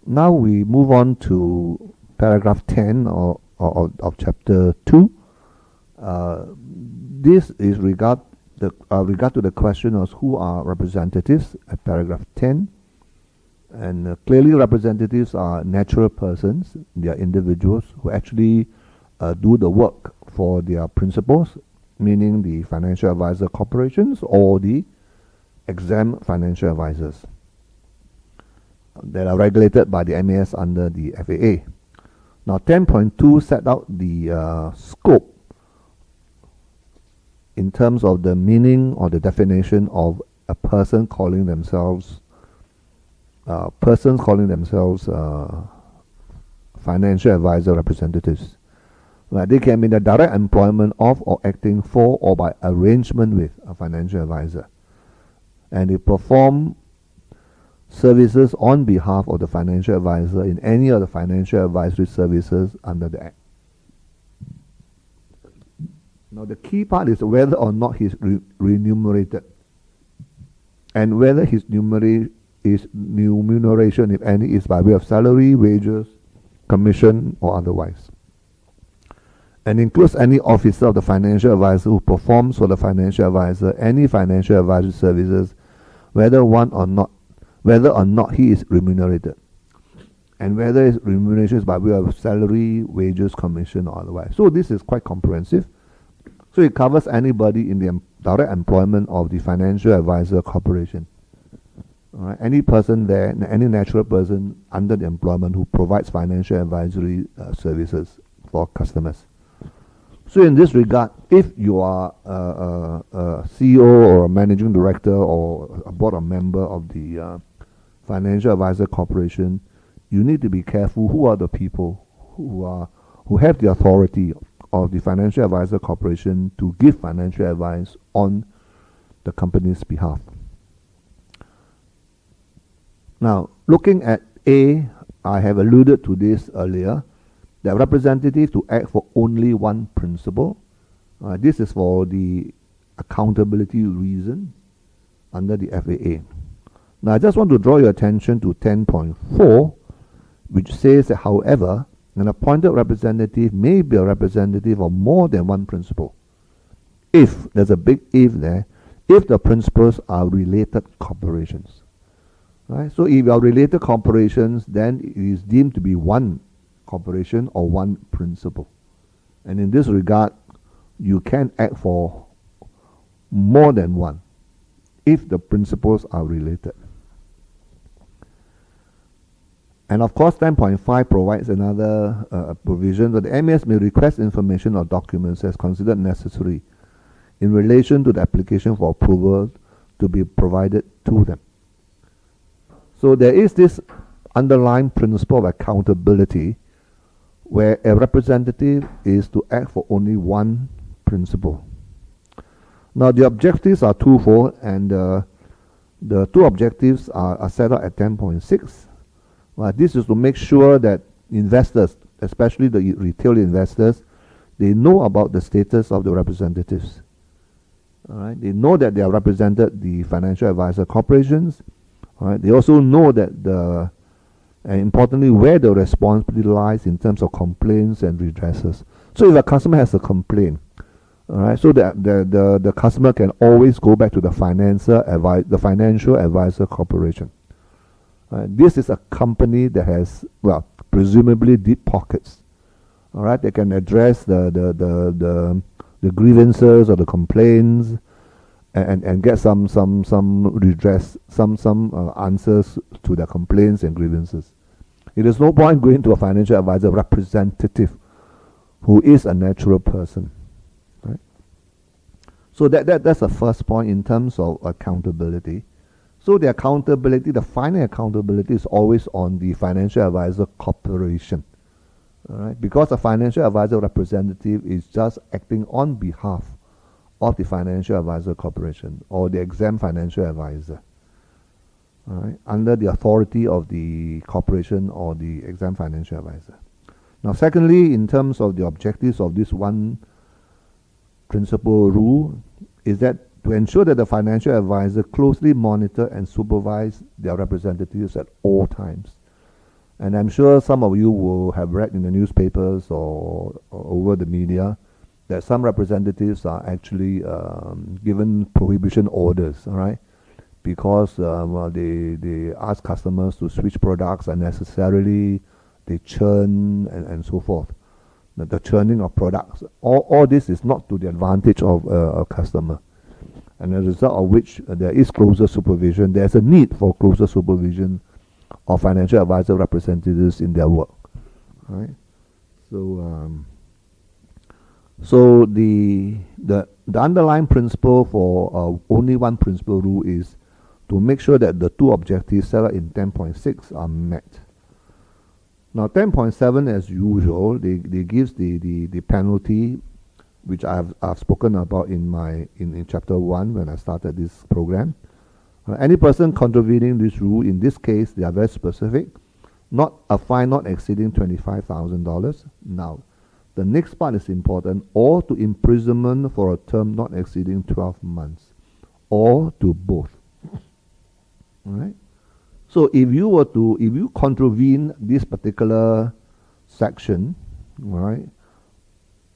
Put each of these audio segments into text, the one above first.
Now we move on to paragraph 10 of chapter 2. This is regard to the question of who are representatives at paragraph 10. And clearly representatives are natural persons. They are individuals who actually do the work for their principals, meaning the financial advisor corporations or the exempt financial advisors that are regulated by the MAS under the FAA. Now 10.2 set out the scope in terms of the meaning or the definition of a person calling themselves financial advisor representatives. Right? They can be the direct employment of or acting for or by arrangement with a financial advisor, and they perform services on behalf of the financial advisor in any of the financial advisory services under the Act. Now the key part is whether or not he's remunerated, and whether his remuneration, if any, is by way of salary, wages, commission, or otherwise. And includes any officer of the financial advisor who performs for the financial advisor any financial advisory services, whether or not he is remunerated, and whether his remuneration is by way of salary, wages, commission, or otherwise. So this is quite comprehensive. So it covers anybody in the direct employment of the financial advisor corporation. All right, any person there, any natural person under the employment who provides financial advisory services for customers. So in this regard, if you are a CEO or a managing director or a board member of the financial advisor corporation, you need to be careful who are the people who have the authority of the financial advisor corporation to give financial advice on the company's behalf. Now, looking at A, I have alluded to this earlier, that representative to act for only one principal. This is for the accountability reason under the FAA. Now, I just want to draw your attention to 10.4, which says that, however, an appointed representative may be a representative of more than one principal. If, there's a big if there, if the principals are related corporations. Right? So if you are related corporations, then it is deemed to be one corporation or one principal. And in this regard, you can act for more than one if the principals are related. And of course, 10.5 provides another provision that the MAS may request information or documents as considered necessary in relation to the application for approval to be provided to them. So there is this underlying principle of accountability where a representative is to act for only one principal. Now the objectives are twofold, and the two objectives are set out at 10.6. This is to make sure that investors, especially the retail investors, they know about the status of the representatives. All right? They know that they are represented the financial advisor corporations. All right? They also know that and importantly, where the responsibility lies in terms of complaints and redresses. So if a customer has a complaint, all right, so that the customer can always go back to the financial advisor corporation. This is a company that has, well, presumably deep pockets. All right, they can address the grievances or the complaints, and get some redress, some answers to their complaints and grievances. It is no point going to a financial advisor representative who is a natural person. Right? So that's the first point in terms of accountability. So the accountability, the final accountability, is always on the financial advisor corporation. All right? Because a financial advisor representative is just acting on behalf of the financial advisor corporation or the exempt financial advisor, all right, under the authority of the corporation or the exempt financial advisor. Now, secondly, in terms of the objectives of this one principal rule, is that to ensure that the financial advisor closely monitor and supervise their representatives at all times. And I'm sure some of you will have read in the newspapers or over the media that some representatives are actually given prohibition orders, all right? Because well, they ask customers to switch products unnecessarily, they churn and so forth. The churning of products, all this is not to the advantage of a customer. And as a result of which there is closer supervision. There's a need for closer supervision of financial advisor representatives in their work, right? So the underlying principle for only one principal rule is to make sure that the two objectives set out in 10.6 are met. Now 10.7, as usual, they gives the penalty, which I've spoken about in chapter 1 when I started this program. Any person contravening this rule, in this case, they are very specific, not a fine not exceeding $25,000. Now, the next part is important, or to imprisonment for a term not exceeding 12 months, or to both. All right? So if you contravene this particular section, all right,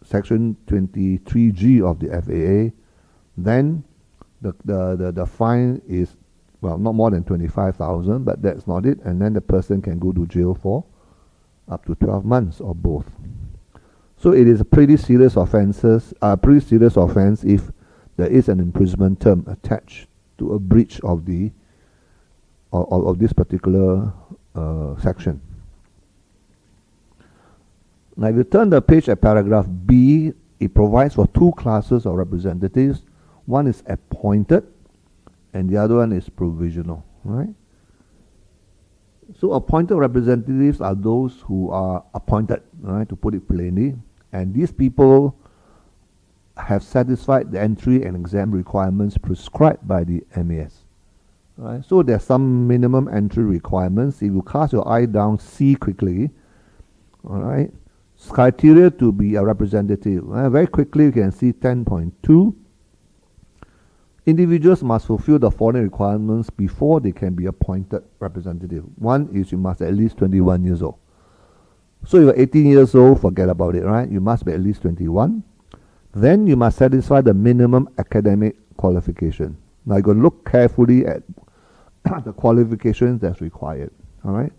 section 23G of the FAA, then the fine is, well, not more than 25,000, but that's not it, and then the person can go to jail for up to 12 months or both. So it is a pretty serious offense if there is an imprisonment term attached to a breach of this particular section. Now, if you turn the page at paragraph B, it provides for two classes of representatives. One is appointed, and the other one is provisional, right? So appointed representatives are those who are appointed, right, to put it plainly, and these people have satisfied the entry and exam requirements prescribed by the MAS. Right? So there's some minimum entry requirements. If you cast your eye down, see quickly, all right, criteria to be a representative. Very quickly, you can see 10.2. Individuals must fulfill the following requirements before they can be appointed representative. One is you must be at least 21 years old. So if you're 18 years old, forget about it, right? You must be at least 21. Then you must satisfy the minimum academic qualification. Now you're going to look carefully at the qualifications that's required, all right?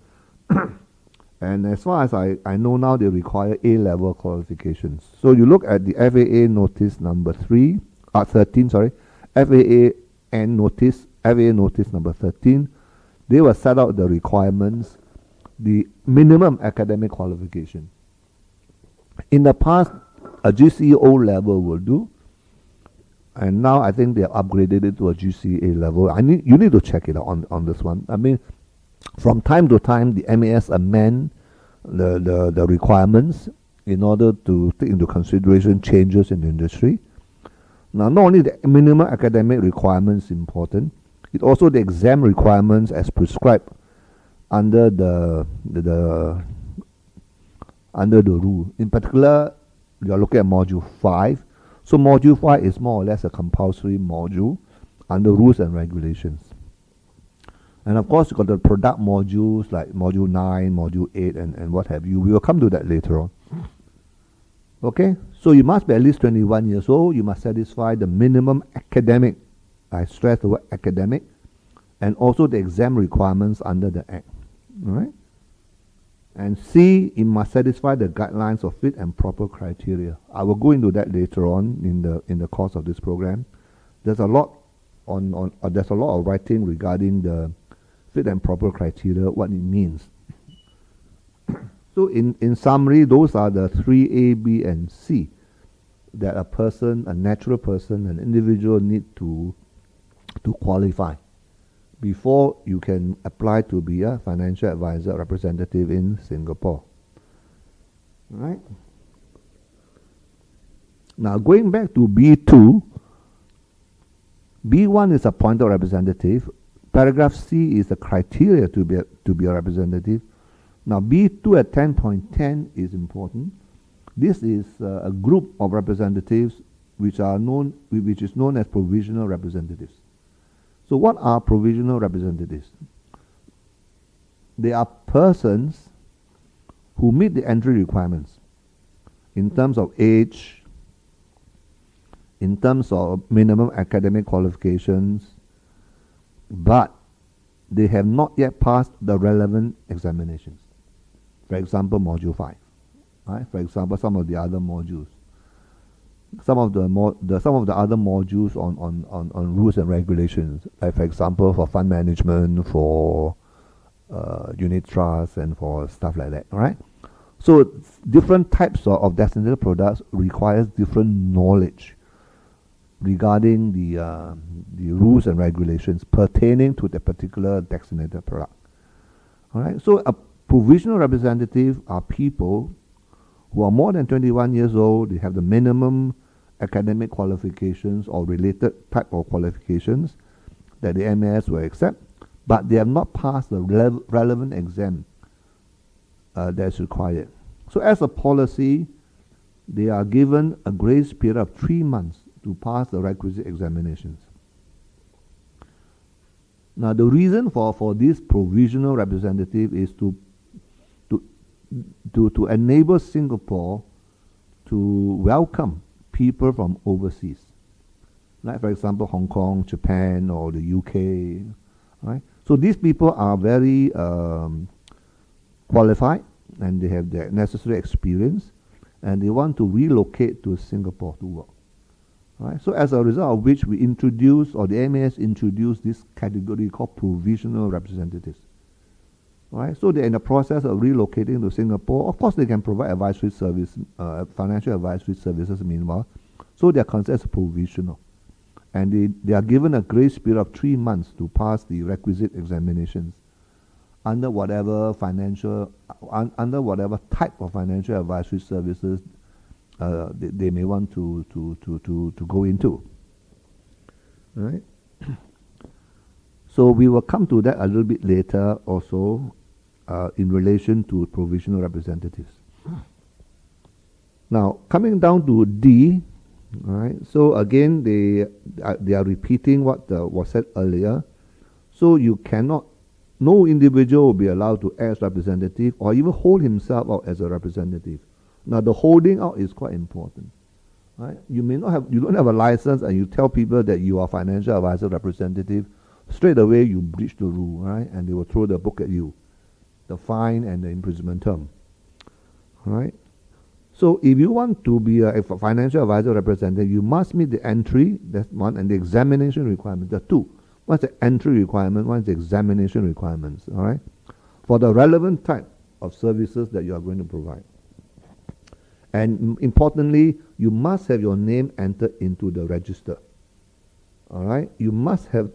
And as far as I know now, they require A-level qualifications. So you look at the FAA notice number 13, FAA notice number 13. They will set out the requirements, the minimum academic qualification. In the past, a GCE O-level will do, and now I think they have upgraded it to a GCE level. You need to check it out on this one. I mean, from time to time, the MAS amend the requirements in order to take into consideration changes in the industry. Now, not only the minimum academic requirements is important, it also the exam requirements as prescribed under the rule. In particular, you are looking at module 5. So module 5 is more or less a compulsory module under rules and regulations. And of course, you've got the product modules like module 9, module 8, and what have you. We will come to that later on. Okay, so you must be at least 21 years old. You must satisfy the minimum academic, I stress the word academic, and also the exam requirements under the Act. All right? And C, it must satisfy the guidelines of fit and proper criteria. I will go into that later on in the course of this program. There's a lot there's a lot of writing regarding the fit and proper criteria, what it means. So in summary, those are the 3A, B, and C that a person, a natural person, an individual need to qualify before you can apply to be a financial advisor representative in Singapore. All right? Now going back to B2, B1 is appointed representative. Paragraph C is the criteria to be a representative. Now B2 at 10.10 is important. This is a group of representatives which is known as provisional representatives. So what are provisional representatives? They are persons who meet the entry requirements in terms of age, in terms of minimum academic qualifications, but they have not yet passed the relevant examinations. For example, Module 5. Right? For example, some of the other modules. Some of the other modules on rules and regulations, like for example for fund management, for unit trusts, and for stuff like that. All right. So different types of designated products requires different knowledge regarding the rules and regulations pertaining to the particular designated product. All right. So a provisional representative are people who are more than 21 years old. They have the minimum academic qualifications or related type of qualifications that the MAS will accept, but they have not passed the relevant exam that's required. So as a policy, they are given a grace period of 3 months to pass the requisite examinations. Now the reason for this provisional representative is to enable Singapore to welcome people from overseas, like for example Hong Kong, Japan, or the UK, right? So these people are very qualified and they have the necessary experience, and they want to relocate to Singapore to work, right? So as a result of which we introduce, or the MAS introduced, this category called provisional representatives. Right, so they're in the process of relocating to Singapore. Of course, they can provide advisory service, financial advisory services meanwhile. So they're considered as provisional. And they are given a grace period of 3 months to pass the requisite examinations under whatever type of financial advisory services they may want to go into. Right? So we will come to that a little bit later also in relation to provisional representatives. Now, coming down to D, right? So again, they are repeating what was said earlier. So you cannot, no individual will be allowed to act as representative or even hold himself out as a representative. Now, the holding out is quite important. Right? You don't have a license, and you tell people that you are financial advisor representative. Straight away, you breach the rule, right? And they will throw the book at you, the fine and the imprisonment term. All right? So if you want to be a financial advisor representative, you must meet the entry, that's one, and the examination requirement. There are two. One's the entry requirement, one's the examination requirements, all right? For the relevant type of services that you are going to provide. And importantly, you must have your name entered into the register. All right, you must have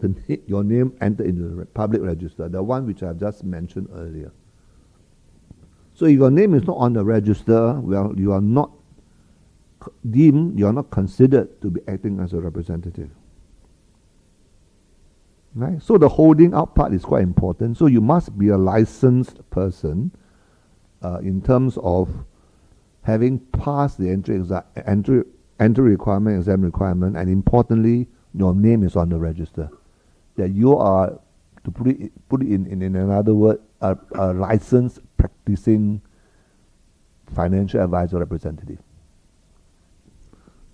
your name entered into the public register, the one which I have just mentioned earlier. So if your name is not on the register, well, you are not deemed, you are not considered to be acting as a representative. Right? So the holding out part is quite important. So you must be a licensed person in terms of having passed the entry requirement, exam requirement, and importantly, your name is on the register. That you are, to put it in another word, a licensed practicing financial advisor representative.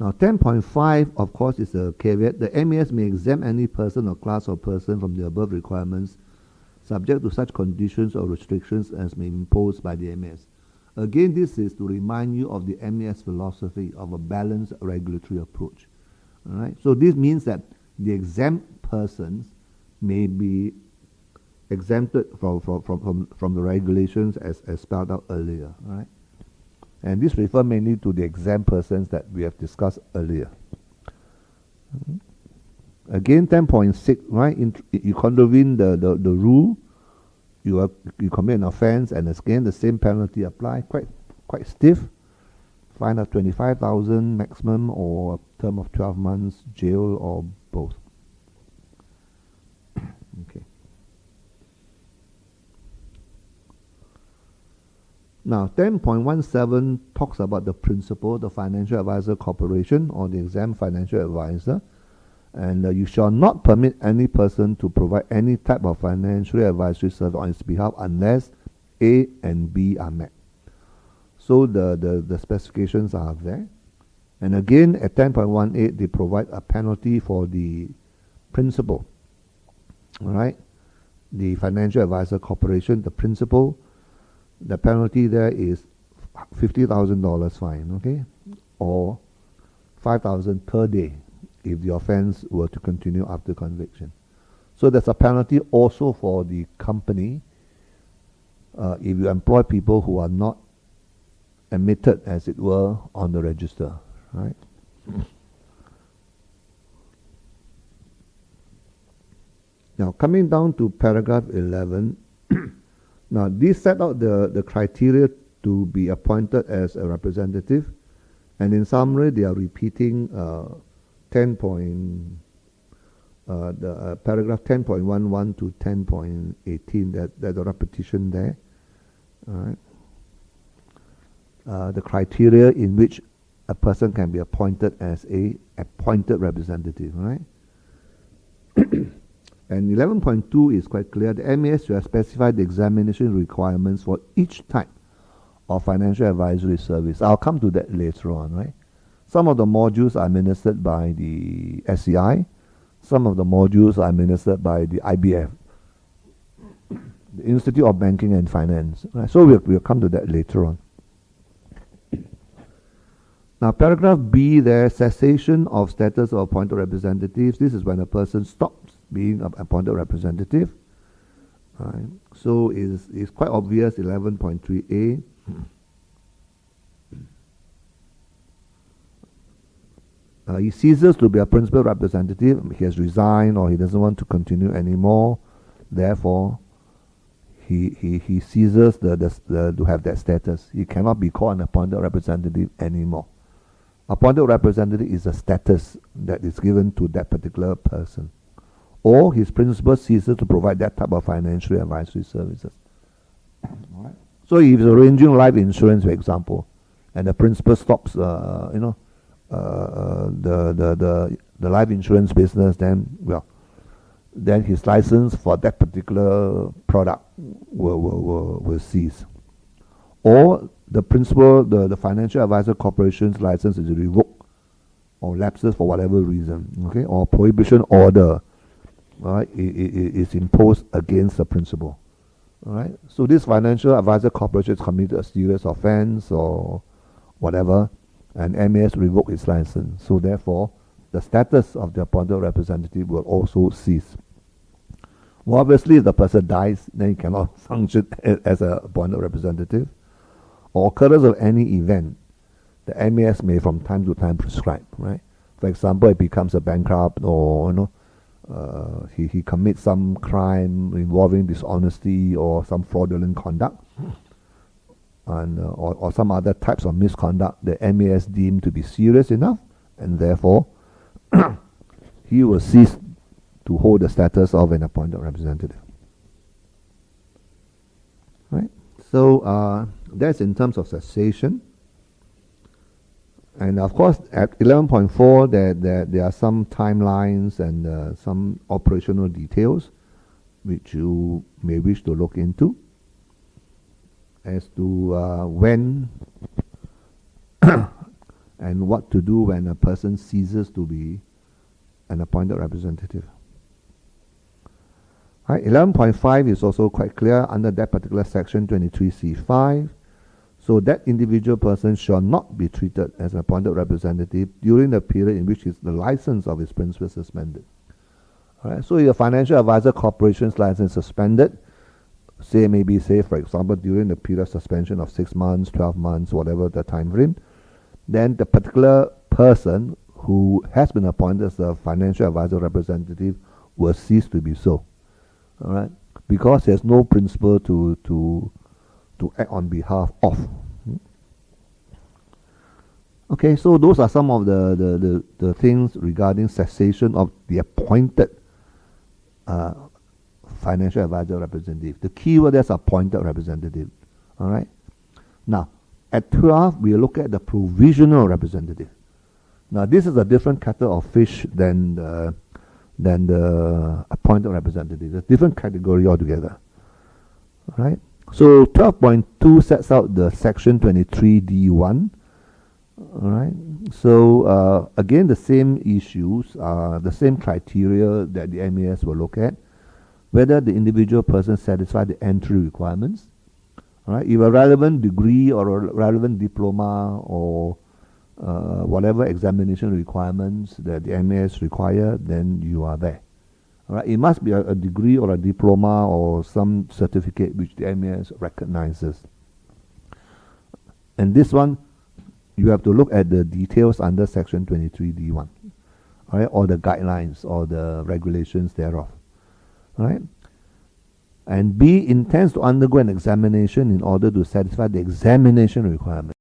Now 10.5, of course, is a caveat. The MAS may exempt any person or class of person from the above requirements, subject to such conditions or restrictions as may be imposed by the MAS. Again, this is to remind you of the MAS philosophy of a balanced regulatory approach. All right. So this means that the exempt persons may be exempted from the regulations as spelled out earlier. All right. And this refers mainly to the exempt persons that we have discussed earlier. Again, 10.6, right? You contravene the rule, you commit an offence, and again the same penalty apply. Quite stiff. Fine of 25,000 maximum, or a term of 12 months jail, or both. Okay. Now 10.17 talks about the principle, the Financial Advisor Corporation, or the exempt financial advisor, and you shall not permit any person to provide any type of financial advisory service on its behalf unless A and B are met. So the specifications are there. And again, at 10.18, they provide a penalty for the principal. All right? The Financial Advisor Corporation, the principal, the penalty there is $50,000 fine, okay? Or $5,000 per day if the offense were to continue after conviction. So there's a penalty also for the company if you employ people who are not admitted, as it were, on the register, right? Now, coming down to paragraph 11, now these set out the criteria to be appointed as a representative, and in summary, they are repeating paragraph 10.11 to 10.18. There's a repetition there. All right. The criteria in which a person can be appointed as a appointed representative, right? And 11.2 is quite clear. The MAS will specify the examination requirements for each type of financial advisory service. I'll come to that later on, right? Some of the modules are administered by the SCI. Some of the modules are administered by the IBF, the Institute of Banking and Finance. Right? So we'll come to that later on. Now, paragraph B there, cessation of status of appointed representatives. This is when a person stops being an appointed representative. Right? So it's quite obvious, 11.3a. He ceases to be a principal representative. He has resigned or he doesn't want to continue anymore. Therefore, he ceases to have that status. He cannot be called an appointed representative anymore. Appointed representative is a status that is given to that particular person. Or his principal ceases to provide that type of financial advisory services. All right. So if he's arranging life insurance, for example, and the principal stops, the life insurance business, then his license for that particular product will cease. Or the principal, the Financial Advisor Corporation's license is revoked or lapses for whatever reason, okay, or prohibition order, right, is imposed against the principal. All right. So this Financial Advisor Corporation has committed a serious offense or whatever, and MAS revoked its license. So therefore, the status of the appointed representative will also cease. Well, obviously, if the person dies, then he cannot function as an appointed representative. Or occurrence of any event, the MAS may from time to time prescribe, right? For example, it becomes a bankrupt, or he commits some crime involving dishonesty or some fraudulent conduct, and or some other types of misconduct the MAS deemed to be serious enough, and therefore he will cease to hold the status of an appointed representative. Right? So that's in terms of cessation. And of course, at 11.4, there are some timelines and some operational details which you may wish to look into as to when and what to do when a person ceases to be an appointed representative. Right, 11.5 is also quite clear under that particular section 23C5. So that individual person shall not be treated as an appointed representative during the period in which the license of his principal is suspended. All right, so if a Financial Advisor Corporation's license is suspended, say for example during the period of suspension of 6 months, 12 months, whatever the time frame, then the particular person who has been appointed as a Financial Advisor representative will cease to be so. All right, because there's no principal to act on behalf of. Okay, so those are some of the things regarding cessation of the appointed Financial Advisor representative. The key word is appointed representative. All right. Now, at 12, we look at the provisional representative. Now, this is a different kettle of fish than the appointed representative. It's a different category altogether. All right. So 12.2 sets out the section 23D1. All right. So again, the same issues, the same criteria that the MAS will look at, whether the individual person satisfies the entry requirements. All right. If a relevant degree or a relevant diploma or whatever examination requirements that the MAS require, then you are there. All right. It must be a degree or a diploma or some certificate which the MAS recognizes. And this one, you have to look at the details under section 23D1, all right, or the guidelines or the regulations thereof, all right. And B, intends to undergo an examination in order to satisfy the examination requirement.